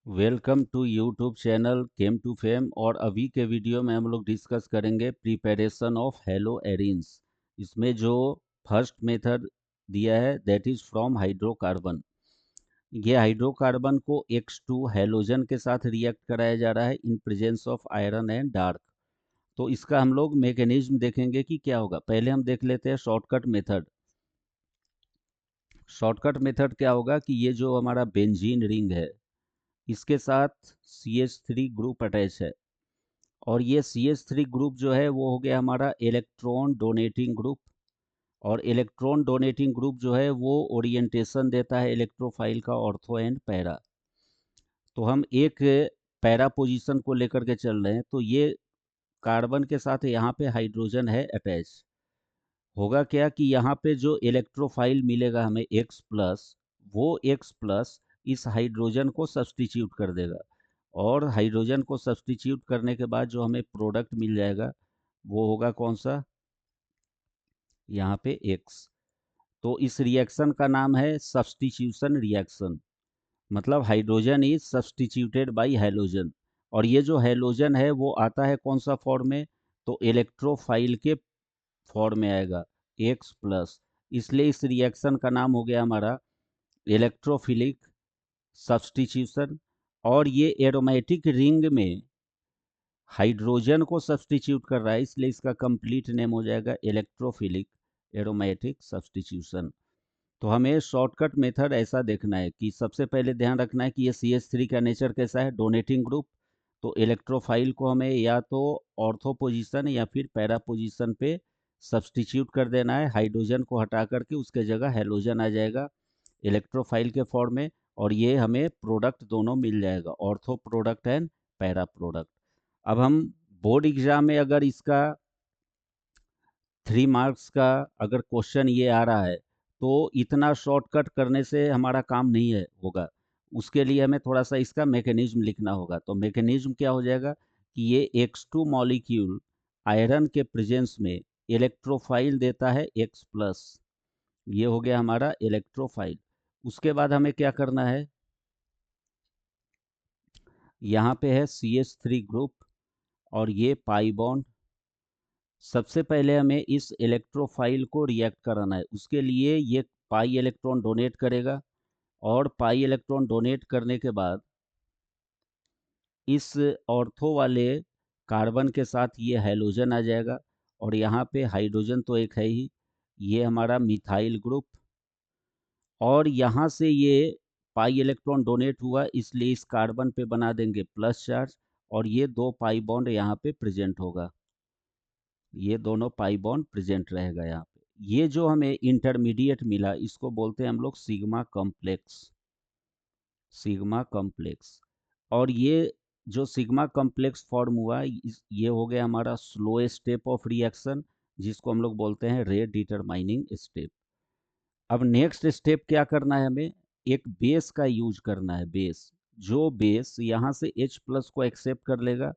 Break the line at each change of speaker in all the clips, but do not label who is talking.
Welcome to YouTube channel came to fame. और अभी के वीडियो में हम लोग डिस्कस करेंगे प्रिपरेशन ऑफ हेलो एरिन्स। इसमें जो फर्स्ट मेथड दिया है दैट इज फ्रॉम हाइड्रोकार्बन। ये हाइड्रोकार्बन को X2 हेलोजन के साथ रिएक्ट कराया जा रहा है in presence of iron and dark. तो इसका हम लोग मैकेनिज्म देखेंगे कि क्या होगा। पहले हम देख लेते हैं शॉर्टकट मेथड। शॉर्टकट मेथड क्या होगा कि ये जो हमारा बेंजीन रिंग है इसके साथ CH3 ग्रुप अटैच है, और ये CH3 ग्रुप जो है वो हो गया हमारा इलेक्ट्रॉन डोनेटिंग ग्रुप। और इलेक्ट्रॉन डोनेटिंग ग्रुप जो है वो ओरिएंटेशन देता है इलेक्ट्रोफाइल का ऑर्थो एंड पैरा। तो हम एक पैरा पोजीशन को लेकर के चल रहे हैं, तो ये कार्बन के साथ यहाँ पे हाइड्रोजन है अटैच। होगा क्या कि यहाँ पे जो इलेक्ट्रोफाइल मिलेगा हमें X प्लस, वो X प्लस इस हाइड्रोजन को सब्सटीट्यूट कर देगा। और हाइड्रोजन को सब्सटीट्यूट करने के बाद जो हमें प्रोडक्ट मिल जाएगा वो होगा कौन सा, यहाँ पे X। तो इस रिएक्शन का नाम है सब्सटीट्यूशन रिएक्शन। मतलब hydrogen is substituted bye halogen. और ये जो हैलोजन है वो आता है कौन सा फॉर्म में, तो इलेक्ट्रोफाइल के फॉर्म में आएगा X प्लस। इसलिए इस रिएक्शन का नाम हो गया हमारा इलेक्ट्रोफिलिक सब्सटीट्यूशन। और ये एरोमेटिक रिंग में हाइड्रोजन को सब्सटीट्यूट कर रहा है, इसलिए इसका कंप्लीट नेम हो जाएगा इलेक्ट्रोफिलिक एरोमेटिक सब्सटीट्यूशन। तो हमें शॉर्टकट मेथड ऐसा देखना है कि सबसे पहले ध्यान रखना है कि ये CH3 का नेचर कैसा है, डोनेटिंग ग्रुप। तो इलेक्ट्रोफाइल को हमें या तो ऑर्थो पोजीशन या फिर पैरा पोजीशन पे सब्सटीट्यूट कर देना है। हाइड्रोजन को हटा करके उसके जगह हेलोजन आ जाएगा इलेक्ट्रोफाइल के फॉर्म में। और ये हमें प्रोडक्ट दोनों मिल जाएगा, ortho product and para product. अब हम बोर्ड एग्जाम में अगर इसका 3 मार्क्स का अगर क्वेश्चन ये आ रहा है, तो इतना शॉर्टकट करने से हमारा काम नहीं है होगा। उसके लिए हमें थोड़ा सा इसका मैकेनिज्म लिखना होगा। तो मैकेनिज्म क्या हो जाएगा कि ये X2 मॉलिक्यूल आयरन के प्रेजेंस में इलेक्ट्रोफाइल देता है X प्लस। ये हो गया हमारा इलेक्ट्रोफाइल। उसके बाद हमें क्या करना है, यहाँ पे है CH3 ग्रुप और ये पाई बॉन्ड। सबसे पहले हमें इस इलेक्ट्रोफाइल को रिएक्ट कराना है। उसके लिए ये पाई इलेक्ट्रॉन डोनेट करेगा, और पाई इलेक्ट्रॉन डोनेट करने के बाद इस ऑर्थो वाले कार्बन के साथ ये हैलोजन आ जाएगा। और यहाँ पे हाइड्रोजन तो एक है ही, ये हमारा मिथाइल ग्रुप। और यहाँ से ये पाई इलेक्ट्रॉन डोनेट हुआ, इसलिए इस कार्बन पे बना देंगे प्लस चार्ज। और ये दो पाई बॉन्ड यहाँ पे प्रेजेंट होगा, ये दोनों पाई बॉन्ड प्रेजेंट रहेगा यहाँ पे। ये जो हमें इंटरमीडिएट मिला इसको बोलते हैं हम लोग सिग्मा कॉम्प्लेक्स। Sigma complex. और ये जो सिग्मा कॉम्प्लेक्स फॉर्म हुआ ये हो गया हमारा स्लो स्टेप ऑफ रिएक्शन, जिसको हम लोग बोलते हैं रेट डिटरमाइनिंग स्टेप। अब नेक्स्ट स्टेप क्या करना है, हमें एक बेस का यूज करना है। बेस, जो बेस यहाँ से H प्लस को एक्सेप्ट कर लेगा,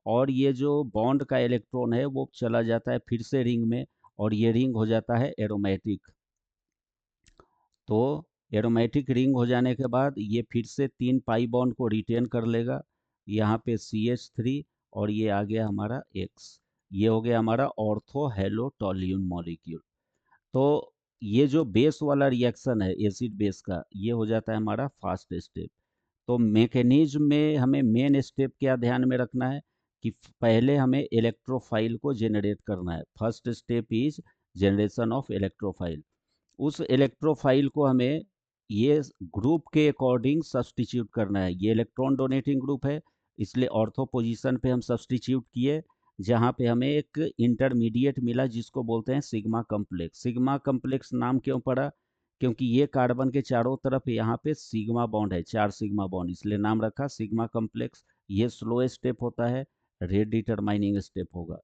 और ये जो बॉन्ड का इलेक्ट्रॉन है वो चला जाता है फिर से रिंग में, और ये रिंग हो जाता है एरोमेटिक। तो एरोमेटिक रिंग हो जाने के बाद ये फिर से 3 पाई बॉन्ड को रिटेन कर लेगा, यहाँ पे CH3, और ये आ गया हमारा X। ये हो गया हमारा ऑर्थो हेलो टॉल्यून मॉलिक्यूल। तो ये जो बेस वाला रिएक्शन है एसिड बेस का, ये हो जाता है हमारा फास्ट स्टेप। तो मैकेनिज्म में हमें मेन स्टेप क्या ध्यान में रखना है कि पहले हमें इलेक्ट्रोफाइल को जेनरेट करना है। First step is generation of electrophile. उस इलेक्ट्रोफाइल को हमें ये ग्रुप के अकॉर्डिंग सब्सटीट्यूट करना है। ये इलेक्ट्रॉन डोनेटिंग ग्रुप है, इसलिए ऑर्थो पोजीशन पे हम सब्सटीट्यूट किए, जहाँ पे हमें एक इंटरमीडिएट मिला जिसको बोलते हैं सिग्मा कम्प्लेक्स। सिग्मा कम्प्लेक्स नाम क्यों पड़ा, क्योंकि ये कार्बन के चारों तरफ यहाँ पे सिग्मा बॉन्ड है, 4 सिग्मा बॉन्ड, इसलिए नाम रखा सिग्मा कम्प्लेक्स। ये स्लो स्टेप होता है, रेट डिटरमाइनिंग स्टेप होगा।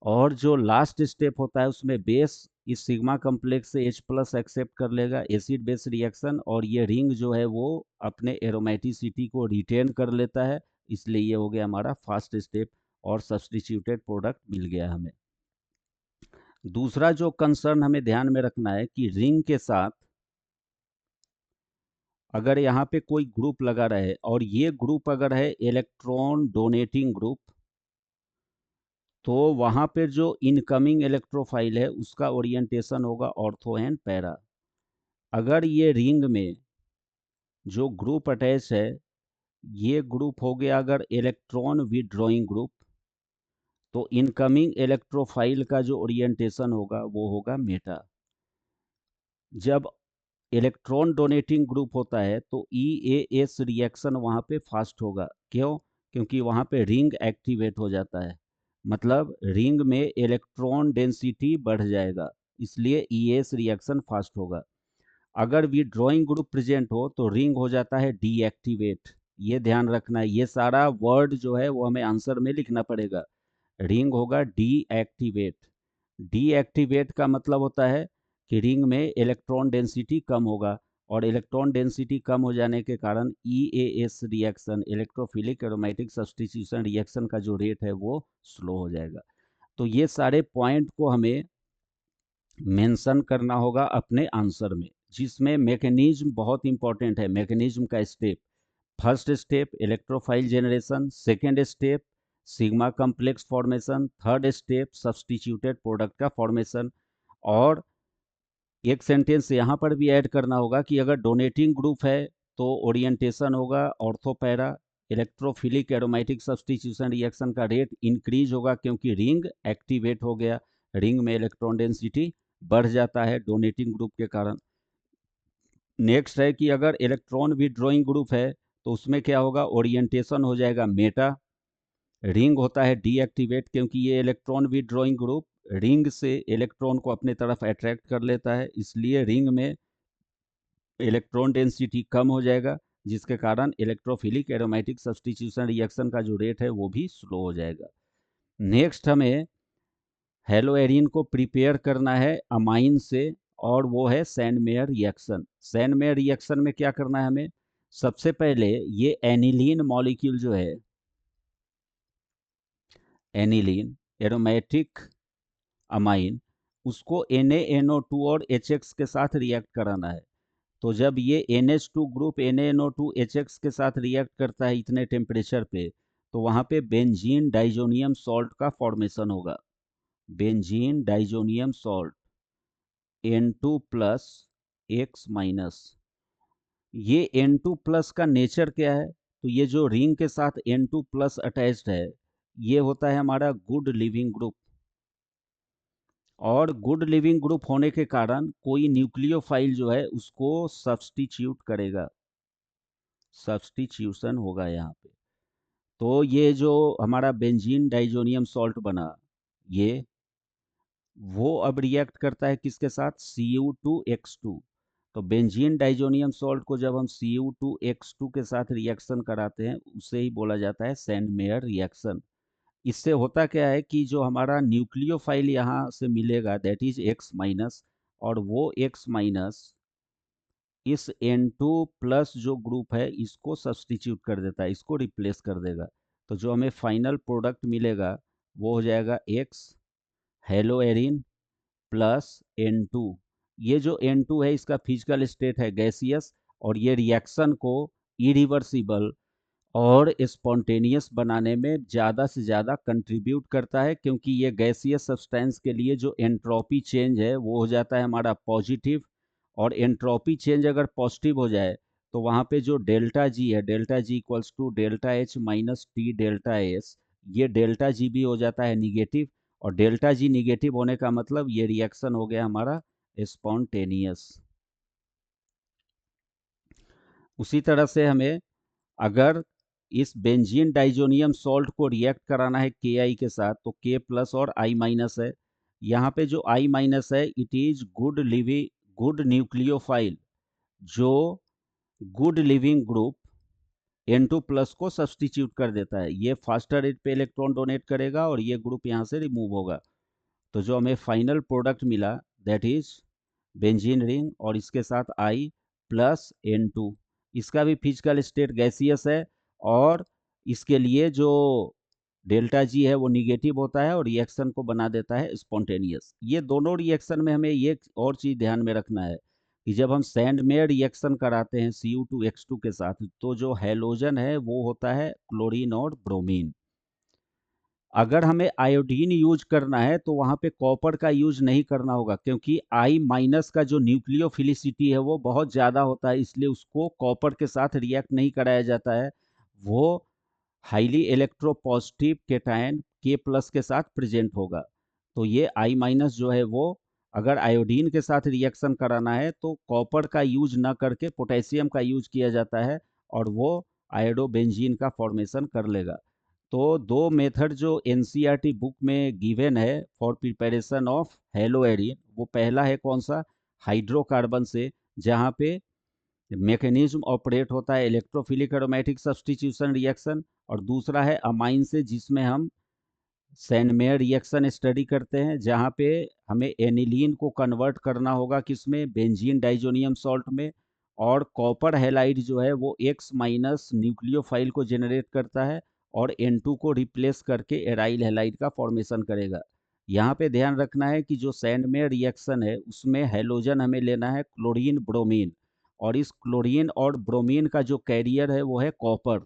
और जो लास्ट स्टेप होता है उसमें बेस इस सिग्मा कम्प्लेक्स से H प्लस एक्सेप्ट कर लेगा, एसिड बेस रिएक्शन, और ये रिंग जो है वो अपने एरोमेटिसिटी को रिटेन कर लेता है। इसलिए ये हो गया हमारा फास्ट स्टेप, और सब्सटीट्यूटेड प्रोडक्ट मिल गया हमें। दूसरा जो कंसर्न हमें ध्यान में रखना है कि रिंग के साथ अगर यहाँ पे कोई ग्रुप लगा रहे और ये ग्रुप अगर है इलेक्ट्रॉन डोनेटिंग ग्रुप, तो वहाँ पे जो इनकमिंग इलेक्ट्रोफाइल है उसका ओरिएंटेशन होगा ऑर्थो एंड पैरा। अगर ये रिंग में जो ग्रुप अटैच है, ये ग्रुप हो गया अगर इलेक्ट्रॉन विड्रॉइंग ग्रुप, तो इनकमिंग इलेक्ट्रोफाइल का जो ओरिएंटेशन होगा वो होगा मेटा। जब इलेक्ट्रॉन डोनेटिंग ग्रुप होता है तो EAS रिएक्शन वहाँ पे फास्ट होगा। क्यों? क्योंकि वहाँ पे रिंग एक्टिवेट हो जाता है, मतलब रिंग में इलेक्ट्रॉन डेंसिटी बढ़ जाएगा, इसलिए EAS रिएक्शन फास्ट होगा। अगर विड्रॉइंग ग्रुप प्रेजेंट हो तो रिंग हो जाता है डीएक्टिवेट। ये ध्यान रखना है, ये सारा वर्ड जो है वो हमें आंसर में लिखना पड़ेगा। रिंग होगा डीएक्टिवेट। डीएक्टिवेट का मतलब होता है कि रिंग में इलेक्ट्रॉन डेंसिटी कम होगा, और इलेक्ट्रॉन डेंसिटी कम हो जाने के कारण EAS reaction, electrophilic aromatic substitution reaction का जो रेट है वो स्लो हो जाएगा। तो ये सारे पॉइंट को हमें मेंशन करना होगा अपने आंसर में, जिसमें मैकेनिज्म बहुत इंपॉर्टेंट है। मैकेनिज्म का step, first step electrophile generation, second step sigma complex formation, third step substituted product का फॉर्मेशन। और एक सेंटेंस यहाँ पर भी ऐड करना होगा कि अगर डोनेटिंग ग्रुप है तो ओरिएंटेशन होगा ortho para, electrophilic aromatic substitution reaction का रेट इंक्रीज होगा क्योंकि रिंग एक्टिवेट हो गया, रिंग में इलेक्ट्रॉन डेंसिटी बढ़ जाता है डोनेटिंग ग्रुप के कारण। नेक्स्ट है कि अगर इलेक्ट्रॉन विड्रॉइंग ग्रुप है तो उसमें क्या होगा, ओरिएंटेशन हो जाएगा मेटा, रिंग होता है डीएक्टिवेट क्योंकि ये इलेक्ट्रॉन विड्रॉइंग ग्रुप रिंग से इलेक्ट्रॉन को अपने तरफ अट्रैक्ट कर लेता है, इसलिए रिंग में इलेक्ट्रॉन डेंसिटी कम हो जाएगा, जिसके कारण इलेक्ट्रोफिलिक एरोमेटिक सब्स्टिट्यूशन रिएक्शन का जो रेट है वो भी स्लो हो जाएगा। नेक्स्ट हमें हेलोएरिन को प्रिपेयर करना है अमाइन से, और वो है सैंडमेयर रिएक्शन। सैंडमेयर रिएक्शन में क्या करना है हमें, सबसे पहले ये एनिलीन मॉलिक्यूल जो है, एनिलीन एरोमेटिक अमाइन, उसको Na NO2 और HX के साथ रिएक्ट कराना है। तो जब ये NH2 ग्रुप NaNO2 HX के साथ रिएक्ट करता है इतने टेम्परेचर पे, तो वहाँ पे बेंजीन डाइजोनियम सॉल्ट का फॉर्मेशन होगा। Benzene diazonium salt N2 plus X minus. ये N2 प्लस का नेचर क्या है, तो ये जो रिंग के साथ N2 प्लस अटैच्ड है, ये होता है हमारा गुड लिविंग ग्रुप। और गुड लिविंग ग्रुप होने के कारण कोई न्यूक्लियोफाइल जो है उसको सब्स्टिट्यूट करेगा, सब्स्टिट्यूशन होगा यहाँ पे। तो ये जो हमारा बेंजीन डाइजोनियम सॉल्ट बना, ये वो अब रिएक्ट करता है किसके साथ, Cu2X2। तो बेंजीन डाइजोनियम सॉल्ट को जब हम Cu2X2 के साथ रिएक्शन कराते हैं उसे ही बोला जाता है सैंडमेयर रिएक्शन। इससे होता क्या है कि जो हमारा न्यूक्लियोफाइल यहाँ से मिलेगा दैट इज X माइनस, और वो X माइनस इस N2 प्लस जो ग्रुप है इसको सब्स्टिट्यूट कर देता है, इसको रिप्लेस कर देगा। तो जो हमें फाइनल प्रोडक्ट मिलेगा वो हो जाएगा X हेलोएरिन प्लस N2। ये जो N2 है इसका फिजिकल स्टेट है गैसियस, और ये रिएक्शन को इरिवर्सिबल और स्पॉन्टेनियस बनाने में ज़्यादा से ज़्यादा कंट्रीब्यूट करता है, क्योंकि ये गैसियस सब्सटेंस के लिए जो एंट्रोपी चेंज है वो हो जाता है हमारा पॉजिटिव, और एंट्रोपी चेंज अगर पॉजिटिव हो जाए तो वहाँ पे जो डेल्टा जी है, delta G equals to delta H minus T delta S, ये डेल्टा जी भी हो जाता है निगेटिव, और डेल्टा जी निगेटिव होने का मतलब ये रिएक्शन हो गया हमारा स्पॉन्टेनियस। उसी तरह से हमें अगर इस बेंजीन डाइजोनियम सॉल्ट को रिएक्ट कराना है Ki के साथ, तो K प्लस और I माइनस है। यहाँ पे जो I माइनस है it is good leaving, good nucleophile, जो good leaving group N2 plus को सब्स्टिट्यूट कर देता है। ये फास्टर रेट पे इलेक्ट्रॉन डोनेट करेगा और ये ग्रुप यहाँ से रिमूव होगा। तो जो हमें फाइनल प्रोडक्ट मिला दैट इज बेंजीन रिंग, और इसके साथ I प्लस N2। इसका भी फिजिकल स्टेट गैसियस है, और इसके लिए जो डेल्टा जी है वो निगेटिव होता है और रिएक्शन को बना देता है स्पॉन्टेनियस। ये दोनों रिएक्शन में हमें ये और चीज़ ध्यान में रखना है कि जब हम सैंड में रिएक्शन कराते हैं Cu2H2 के साथ, तो जो हैलोजन है वो होता है क्लोरीन और ब्रोमीन। अगर हमें आयोडीन यूज करना है तो वहाँ पे कॉपर का यूज नहीं करना होगा, क्योंकि I- का जो न्यूक्लियोफिलिसिटी है वो बहुत ज़्यादा होता है, इसलिए उसको कॉपर के साथ रिएक्ट नहीं कराया जाता है। वो हाईली इलेक्ट्रोपॉजिटिव केटायन K+ के साथ प्रेजेंट होगा। तो ये I- जो है वो अगर आयोडीन के साथ रिएक्शन कराना है तो कॉपर का यूज ना करके पोटेशियम का यूज किया जाता है, और वो आयोडोबेंजीन का फॉर्मेशन कर लेगा। तो दो मेथड जो एनसीईआरटी बुक में गिवन है फॉर प्रिपरेशन ऑफ हेलोएरिन, वो पहला है कौन सा, हाइड्रोकार्बन से, जहाँ पे मैकेनिज्म ऑपरेट होता है इलेक्ट्रोफिलिक एरोमेटिक सब्स्टिट्यूशन रिएक्शन, और दूसरा है अमाइन से, जिसमें हम सैनमेयर रिएक्शन स्टडी करते हैं, जहाँ पे हमें एनिलीन को कन्वर्ट करना होगा किसमें, बेंजीन डाइजोनियम सॉल्ट में, और कॉपर हैलाइड जो है वो X- न्यूक्लियोफाइल को जनरेट करता है और N2 को रिप्लेस करके एराइल हैलाइड का फॉर्मेशन करेगा। यहाँ पे ध्यान रखना है कि जो सैंडमेयर रिएक्शन है उसमें हैलोजन हमें लेना है क्लोरीन ब्रोमीन, और इस क्लोरीन और ब्रोमीन का जो कैरियर है वो है कॉपर।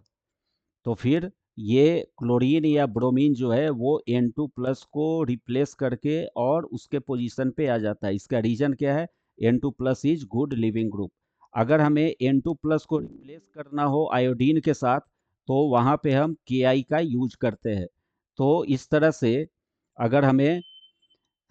तो फिर ये क्लोरीन या ब्रोमीन जो है वो N2+ को रिप्लेस करके और उसके पोजीशन पे आ जाता है। इसका रीजन क्या है, N2+ is good leaving group. अगर हमें N2+ को रिप्लेस करना हो आयोडीन के साथ, तो वहाँ पे हम Ki का यूज करते हैं। तो इस तरह से अगर हमें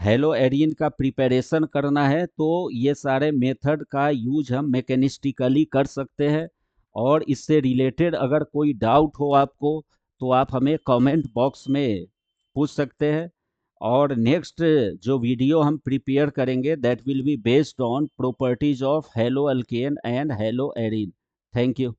हेलो एरिन का प्रिपरेशन करना है तो ये सारे मेथड का यूज हम मैकेनिस्टिकली कर सकते हैं। और इससे रिलेटेड अगर कोई डाउट हो आपको, तो आप हमें कमेंट बॉक्स में पूछ सकते हैं। और नेक्स्ट जो वीडियो हम प्रिपेयर करेंगे that will be based on properties of hello alkane and hello Erin. Thank you.